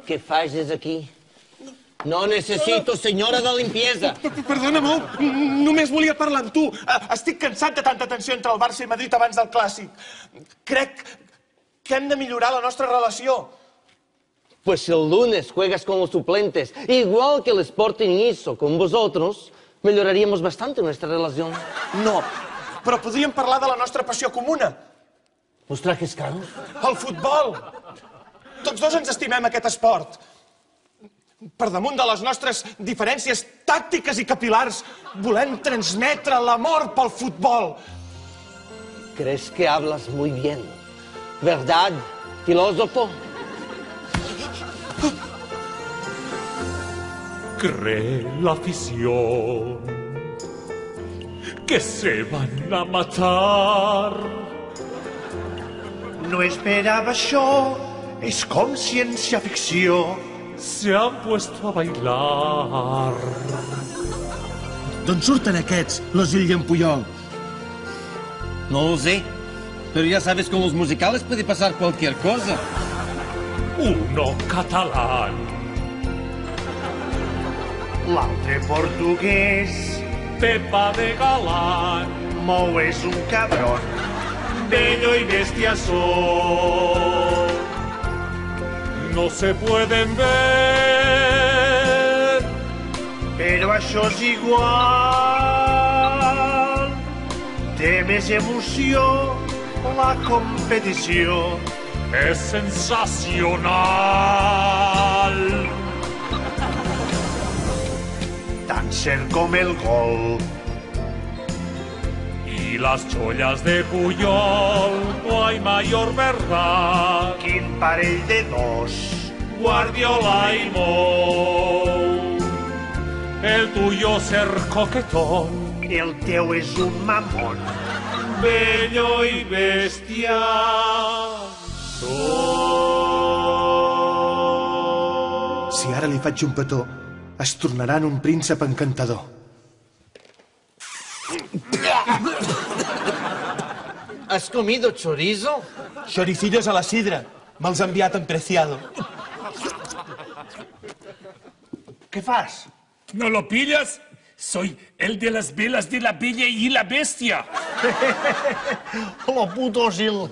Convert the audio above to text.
Què faig aquí? No necessito senyora de limpiesa. Perdona molt, només volia parlar amb tu. Estic cansat de tanta tensió entre el Barça i Madrid abans del Clàssic. Crec que hem de millorar la nostra relació. Pues si el lunes juegas con los suplentes, igual que el Sporting hizo con vosotros, mejoraríamos bastante nuestra relación. No, però podríem parlar de la nostra passió comuna. ¿Los trajes caros? El futbol. Tots dos ens estimem aquest esport. Per damunt de les nostres diferències tàctiques i capilars, volem transmetre l'amor pel futbol. ¿Crees que hablas muy bien? ¿Verdad, filósofo? Cree la afición que se van a matar. No esperava això, és com ciència-ficció. Se han puesto a bailar. D'on surten aquests, los Gil i en Puyol? No lo sé, pero ya sabes con los musicales puede pasar cualquier cosa. Uno catalán, L'altre portuguès, Pepa de Galán, Mou és un cabron. Bello y bestia son. No se pueden ver, Però això és igual. Té més emoció la competició. es sensacional. Tan cert com el gol. Y las joyas de Puyol, no hay mayor verdad. Quin parell de dos. Guardiola y Mou, el tuyo ser coquetón, El teu és un mamón. bello y bestia. Si ara li faig un petó, es tornarà en un príncep encantador. ¿Has comido chorizo? Choricillos a la sidra. Me'ls ha enviat en Preciado. Què fas? ¿No lo pillas? Soy el de las velas de la Bella y la Bestia. Lo puto Gil.